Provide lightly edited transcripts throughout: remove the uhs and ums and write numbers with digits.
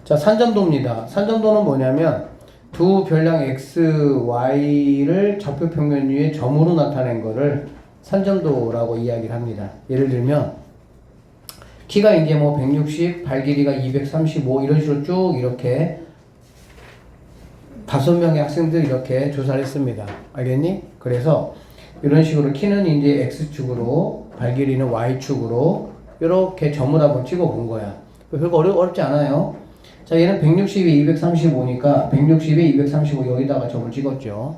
자, 산점도입니다. 산점도는 뭐냐면 두 별량 x, y를 좌표평면 위에 점으로 나타낸 거를 산점도라고 이야기를 합니다. 예를 들면 키가 이제 뭐 160, 발 길이가 235 이런 식으로 쭉 이렇게 5명의 학생들 이렇게 조사를 했습니다. 알겠니? 그래서 이런 식으로 키는 이제 x축으로, 발 길이는 y축으로 이렇게 점을 한번 찍어 본 거야. 별거 어렵지 않아요. 자, 얘는 160에 235니까 160에 235 여기다가 점을 찍었죠.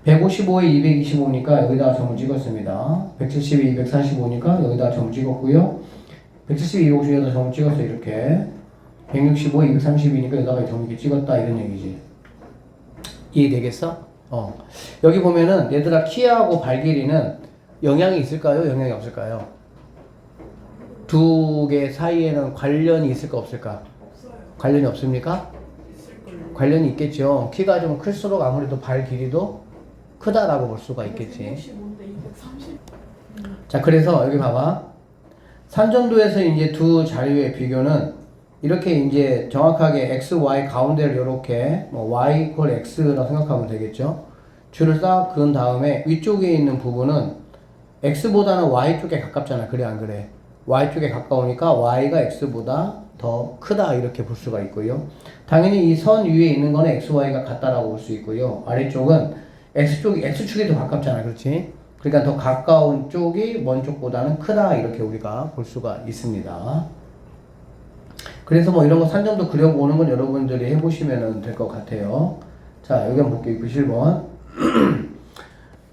155에 225니까 여기다가 점을 찍었습니다. 170에 245니까 여기다가 점을 찍었고요. 170에 250에다 점을 찍었어 이렇게. 165에 232니까 여기다가 점을 이렇게 찍었다 이런 얘기지. 이해되겠어? 여기 보면은 얘들아 키하고 발 길이는 영향이 있을까요? 영향이 없을까요? 두 개 사이에는 관련이 있을까 없을까? 없어요. 관련이 없습니까? 있을걸요. 관련이 있겠죠. 키가 좀 클수록 아무래도 발 길이도 크다라고 볼 수가 있겠지. 165인데 230. 자, 그래서 여기 봐봐. 산점도에서 이제 두 자료의 비교는 이렇게 이제 정확하게 x, y 가운데를 이렇게 뭐 y equal x라고 생각하면 되겠죠. 줄을 싹 그은 다음에 위쪽에 있는 부분은 x보다는 y 쪽에 가깝잖아. 그래 안 그래? y 쪽에 가까우니까 y가 x보다 더 크다 이렇게 볼 수가 있고요. 당연히 이 선 위에 있는 거는 x, y가 같다라고 볼 수 있고요. 아래쪽은 x축이 더 가깝잖아. 그렇지? 그러니까 더 가까운 쪽이 먼 쪽보다는 크다 이렇게 우리가 볼 수가 있습니다. 그래서 뭐 이런 거 산점도 그려보는 건 여러분들이 해보시면 될 것 같아요. 자, 여기 한번 볼게요. 97번.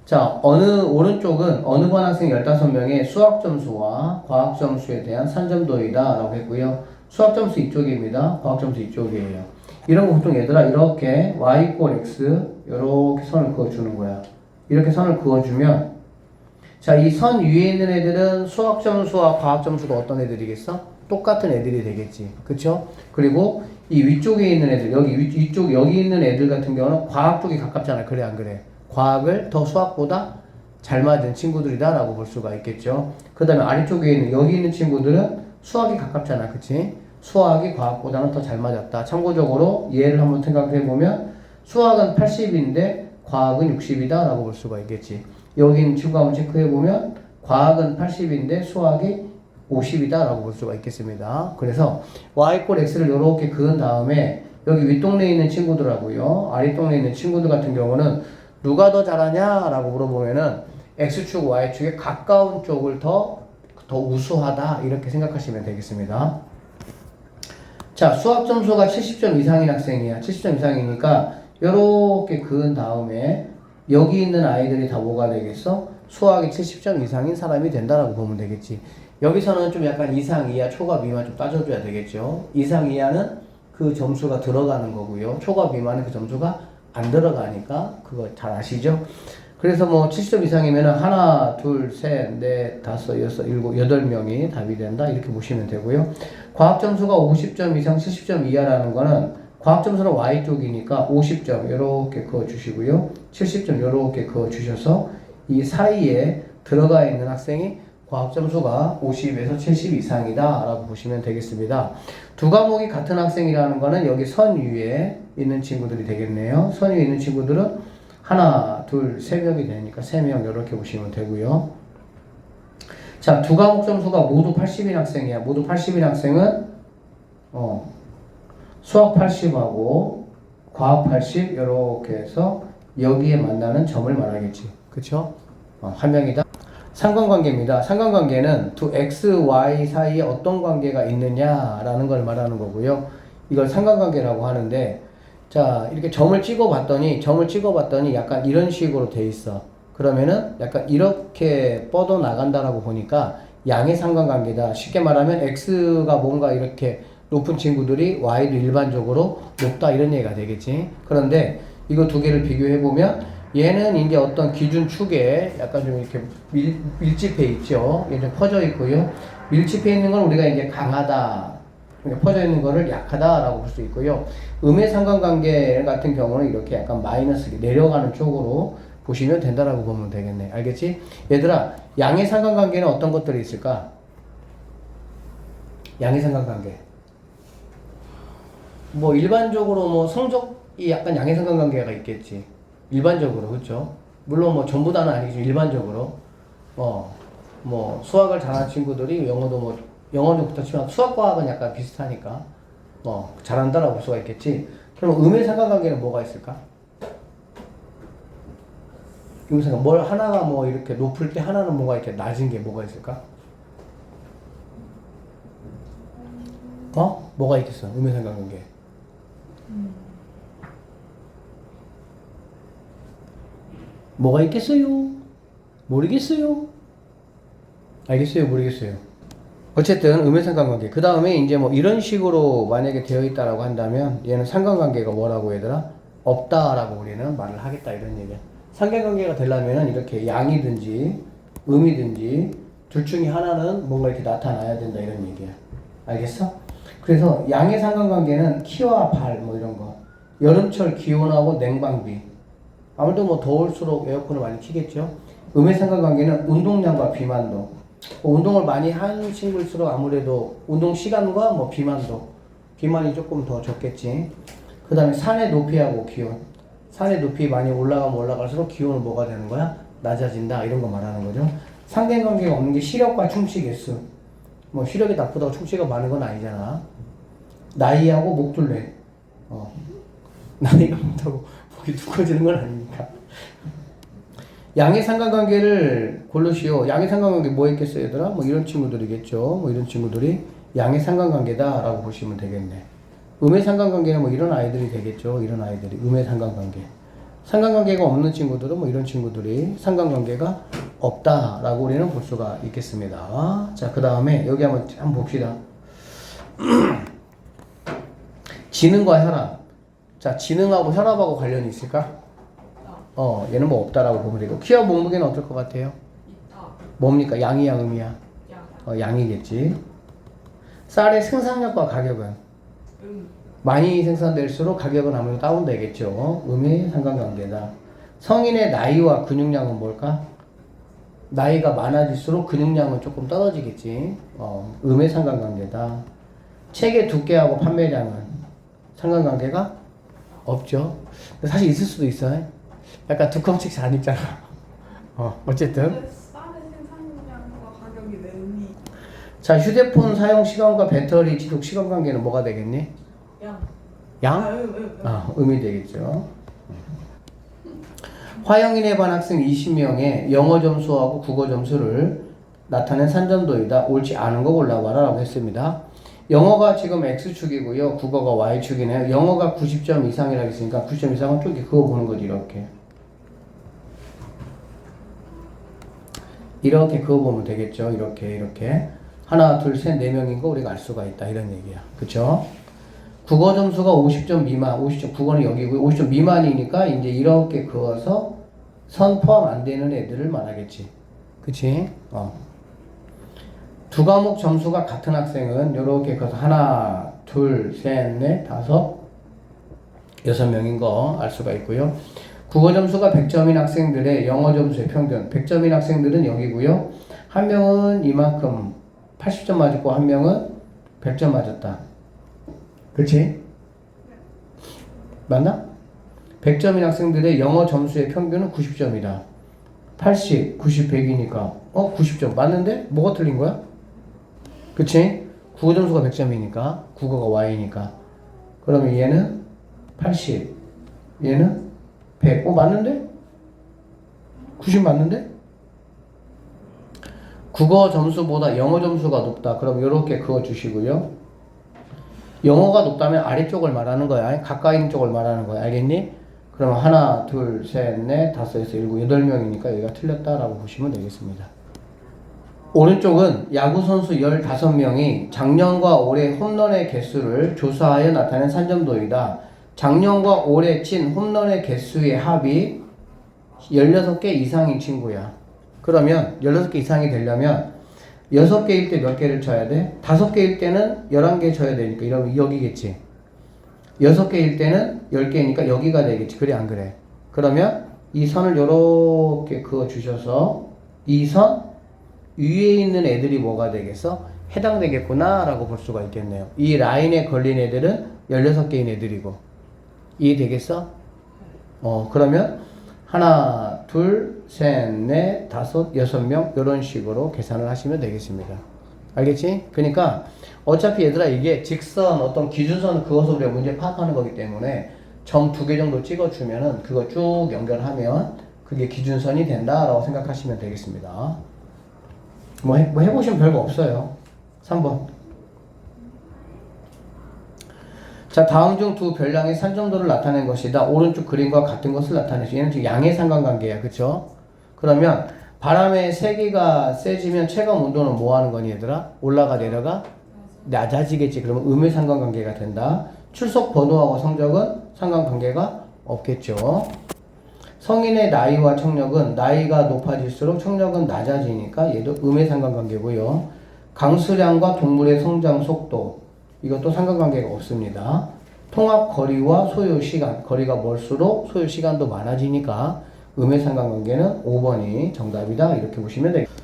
자, 오른쪽은 어느 반 학생 15명의 수학 점수와 과학 점수에 대한 산점도이다 라고 했고요. 수학 점수 이쪽입니다. 과학 점수 이쪽이에요. 이런 거 보통 얘들아 이렇게 y equal x 이렇게 선을 그어주는 거야. 이렇게 선을 그어주면 자, 이 선 위에 있는 애들은 수학 점수와 과학 점수가 어떤 애들이겠어? 똑같은 애들이 되겠지. 그쵸? 그리고 이 위쪽에 있는 애들, 여기 있는 애들 같은 경우는 과학 쪽이 가깝잖아. 그래, 안 그래? 과학을 더 수학보다 잘 맞은 친구들이다 라고 볼 수가 있겠죠. 그 다음에 아래쪽에 있는, 여기 있는 친구들은 수학이 가깝잖아. 그치? 수학이 과학보다는 더 잘 맞았다. 참고적으로 얘를 한번 생각해 보면 수학은 80인데 과학은 60이다 라고 볼 수가 있겠지. 여기 있는 친구 한번 체크해 보면 과학은 80인데 수학이 50이다 라고 볼 수가 있겠습니다. 그래서 y equal x를 이렇게 그은 다음에 여기 윗동네에 있는 친구들하고요 아랫동네에 있는 친구들 같은 경우는 누가 더 잘하냐 라고 물어보면은 x축 y축에 가까운 쪽을 더 우수하다 이렇게 생각하시면 되겠습니다. 자, 수학 점수가 70점 이상인 학생이야. 70점 이상이니까 이렇게 그은 다음에 여기 있는 아이들이 다 뭐가 되겠어? 수학이 70점 이상인 사람이 된다라고 보면 되겠지. 여기서는 좀 약간 이상, 이하, 초과, 미만 좀 따져줘야 되겠죠. 이상, 이하는 그 점수가 들어가는 거고요. 초과, 미만은 그 점수가 안 들어가니까 그거 잘 아시죠? 그래서 뭐 70점 이상이면 하나, 둘, 셋, 넷, 다섯, 여섯, 일곱, 8명이 답이 된다 이렇게 보시면 되고요. 과학 점수가 50점 이상, 70점 이하라는 거는 과학 점수는 Y쪽이니까 50점 이렇게 그어주시고요. 70점 이렇게 그어주셔서 이 사이에 들어가 있는 학생이 과학 점수가 50에서 70 이상이다 라고 보시면 되겠습니다. 두 과목이 같은 학생이라는 거는 여기 선 위에 있는 친구들이 되겠네요. 선 위에 있는 친구들은 하나, 둘, 세 명이 되니까 3명 이렇게 보시면 되고요. 자, 두 과목 점수가 모두 80인 학생이야. 모두 80인 학생은 수학 80하고 과학 80 이렇게 해서 여기에 만나는 점을 말하겠지. 그쵸? 한 명이다. 상관관계입니다. 상관관계는 두 x, y 사이에 어떤 관계가 있느냐라는 걸 말하는 거고요. 이걸 상관관계라고 하는데 자, 이렇게 점을 찍어봤더니 약간 이런 식으로 돼 있어. 그러면은 약간 이렇게 뻗어 나간다라고 보니까 양의 상관관계다. 쉽게 말하면 x가 뭔가 이렇게 높은 친구들이 y도 일반적으로 높다 이런 얘기가 되겠지. 그런데 이거 두 개를 비교해 보면 얘는 이제 어떤 기준 축에 약간 좀 이렇게 밀집해 있죠. 얘 좀 퍼져 있고요. 밀집해 있는 건 우리가 이제 강하다. 그러니까 퍼져 있는 거를 약하다라고 볼 수 있고요. 음의 상관관계 같은 경우는 이렇게 약간 마이너스 내려가는 쪽으로 보시면 된다라고 보면 되겠네. 알겠지? 얘들아, 양의 상관관계는 어떤 것들이 있을까? 양의 상관관계. 뭐 일반적으로 뭐 성적이 약간 양해상관관계가 있겠지. 일반적으로 그렇죠. 물론 뭐 전부 다는 아니겠지만 일반적으로 뭐 수학을 잘하는 친구들이 영어도 뭐 영어는 그렇지만 수학 과학은 약간 비슷하니까 잘한다라고 볼 수가 있겠지. 그럼 음해상관관계는 뭐가 있을까? 음해상관 뭘 하나가 뭐 이렇게 높을 때 하나는 뭐가 이렇게 낮은 게 뭐가 있을까? 뭐가 있겠어? 음해상관관계. 뭐가 있겠어요? 모르겠어요? 알겠어요? 모르겠어요? 어쨌든 음해상관관계. 그 다음에 이제 뭐 이런 식으로 만약에 되어 있다라고 한다면 얘는 상관관계가 뭐라고 얘들아? 없다라고 우리는 말을 하겠다 이런 얘기야. 상관관계가 되려면 이렇게 양이든지 음이든지 둘 중에 하나는 뭔가 이렇게 나타나야 된다 이런 얘기야. 알겠어? 그래서 양의 상관관계는 키와 발 뭐 이런 거. 여름철 기온하고 냉방비. 아무래도 뭐 더울수록 에어컨을 많이 키겠죠. 음의 상관관계는 운동량과 비만도. 운동을 많이 하는 친구일수록 아무래도 운동 시간과 뭐 비만도. 비만이 조금 더 적겠지. 그 다음에 산의 높이하고 기온. 산의 높이 많이 올라가면 올라갈수록 기온은 뭐가 되는 거야? 낮아진다. 이런 거 말하는 거죠. 상관관계가 없는 게 시력과 충치 개수. 뭐 시력이 나쁘다고 충치가 많은 건 아니잖아. 나이하고 목둘레. 나이가 많다고 목이 두꺼워지는 건 아니니까. 양의 상관관계를 고르시오. 양의 상관관계 뭐 있겠어요, 얘들아? 뭐 이런 친구들이겠죠. 뭐 이런 친구들이 양의 상관관계다라고 보시면 되겠네. 음의 상관관계는 뭐 이런 아이들이 되겠죠. 이런 아이들이 음의 상관관계. 상관관계가 없는 친구들은 뭐 이런 친구들이 상관관계가 없다라고 우리는 볼 수가 있겠습니다. 자, 그 다음에 여기 한번 봅시다. 지능과 혈압. 자, 지능하고 혈압하고 관련이 있을까? 얘는 뭐 없다라고 보면 되고. 키와 몸무게는 어떨 것 같아요? 있다. 뭡니까? 양이야, 음이야? 양이겠지. 쌀의 생산량과 가격은? 많이 생산될수록 가격은 아무래도 다운되겠죠. 음의 상관관계다. 성인의 나이와 근육량은 뭘까? 나이가 많아질수록 근육량은 조금 떨어지겠지. 음의 상관관계다. 책의 두께하고 판매량은 상관관계가 없죠. 사실 있을 수도 있어요. 약간 두꺼운 책 잘 안 읽잖아. 어쨌든. 쌀의 생산량과 가격이 내 의미. 자, 휴대폰 사용 시간과 배터리 지속 시간 관계는 뭐가 되겠니? 양? 음이 되겠죠. 화영인에 반 학생 20명의 영어 점수하고 국어 점수를 나타낸 산점도이다. 옳지 않은 거 골라봐라 라고 했습니다. 영어가 지금 X축이고요. 국어가 Y축이네요. 영어가 90점 이상이라고 했으니까 90점 이상은 또 이렇게 그거 보는 거지. 이렇게 그거 보면 되겠죠. 이렇게 하나 둘 셋 네 명인 거 우리가 알 수가 있다 이런 얘기야. 그쵸? 국어 점수가 50점 미만, 50점 국어는 여기고요. 50점 미만이니까 이제 이렇게 그어서 선 포함 안 되는 애들을 말하겠지. 그치? 두 과목 점수가 같은 학생은 이렇게 그어서 하나, 둘, 셋, 넷, 다섯, 6명인 거 알 수가 있고요. 국어 점수가 100점인 학생들의 영어 점수의 평균. 100점인 학생들은 여기고요. 한 명은 이만큼 80점 맞았고 한 명은 100점 맞았다. 그치? 맞나? 100점인 학생들의 영어 점수의 평균은 90점이다. 80, 90, 100이니까 90점 맞는데? 뭐가 틀린 거야? 그치? 국어 점수가 100점이니까 국어가 Y니까 그러면 얘는 80, 얘는 100. 맞는데? 90 맞는데? 국어 점수보다 영어 점수가 높다. 그럼 이렇게 그어주시고요. 영어가 높다면 아래쪽을 말하는 거야. 가까이 있는 쪽을 말하는 거야. 알겠니? 그러면 하나, 둘, 셋, 넷, 다섯, 여섯, 일곱, 8명이니까 여기가 틀렸다라고 보시면 되겠습니다. 오른쪽은 야구선수 15명이 작년과 올해 홈런의 개수를 조사하여 나타낸 산점도이다. 작년과 올해 친 홈런의 개수의 합이 16개 이상인 친구야. 그러면 16개 이상이 되려면 6개일 때 몇 개를 쳐야 돼? 5개일 때는 11개 쳐야 되니까 이러면 여기겠지. 6개일 때는 10개니까 여기가 되겠지. 그래 안 그래? 그러면 이 선을 이렇게 그어 주셔서 이 선 위에 있는 애들이 뭐가 되겠어? 해당되겠구나 라고 볼 수가 있겠네요. 이 라인에 걸린 애들은 16개인 애들이고. 이해되겠어? 그러면 하나, 둘, 셋, 넷, 다섯, 6명 이런 식으로 계산을 하시면 되겠습니다. 알겠지? 그러니까 어차피 얘들아 이게 직선 어떤 기준선 그것을 우리가 문제 파악하는 거기 때문에 점 2개 정도 찍어주면은 그거 쭉 연결하면 그게 기준선이 된다라고 생각하시면 되겠습니다. 뭐 해보시면 별거 없어요. 3번. 자, 다음 중 두 별량의 산점도를 나타낸 것이다. 오른쪽 그림과 같은 것을 나타내죠. 얘는 지금 양의 상관관계야. 그쵸? 그러면 바람의 세기가 세지면 체감 온도는 뭐 하는 거니 얘들아? 올라가 내려가? 낮아지겠지. 그러면 음의 상관관계가 된다. 출석 번호하고 성적은 상관관계가 없겠죠. 성인의 나이와 청력은 나이가 높아질수록 청력은 낮아지니까 얘도 음의 상관관계고요. 강수량과 동물의 성장 속도 이것도 상관관계가 없습니다. 통합 거리와 소요 시간 거리가 멀수록 소요 시간도 많아지니까 음의 상관관계는 5번이 정답이다 이렇게 보시면 되겠습니다.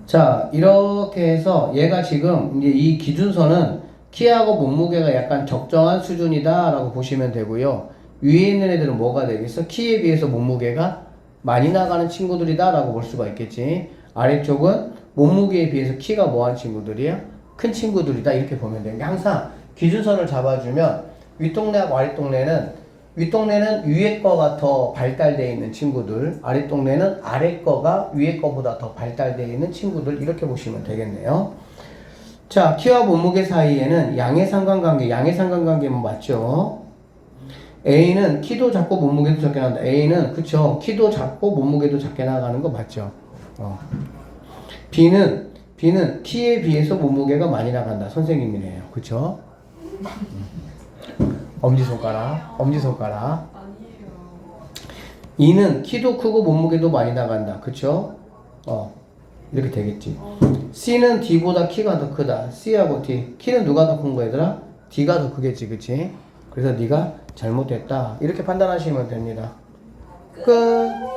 자 이렇게 해서 얘가 지금 이제 이 기준선은 키하고 몸무게가 약간 적정한 수준이다 라고 보시면 되고요. 위에 있는 애들은 뭐가 되겠어? 키에 비해서 몸무게가 많이 나가는 친구들이다 라고 볼 수가 있겠지. 아래쪽은 몸무게에 비해서 키가 뭐한 친구들이야? 큰 친구들이다 이렇게 보면 돼요. 항상 기준선을 잡아주면 윗동네하고 윗동네는 위에 거가 더 발달되어 있는 친구들, 아랫동네는 아래 거가 위에 거보다 더 발달되어 있는 친구들 이렇게 보시면 되겠네요. 자, 키와 몸무게 사이에는 양의 상관관계면 맞죠? A는 키도 작고 몸무게도 작게 나간다. A는 그쵸? 키도 작고 몸무게도 작게 나가는 거 맞죠? B는 키에 비해서 몸무게가 많이 나간다. 선생님이네요. 그쵸? 엄지손가락. 아니에요. E는 키도 크고 몸무게도 많이 나간다. 그쵸? 이렇게 되겠지. C는 D보다 키가 더 크다. C하고 D. 키는 누가 더 큰 거야, 얘들아? D가 더 크겠지, 그치? 그래서 네가 잘못됐다. 이렇게 판단하시면 됩니다. 끝.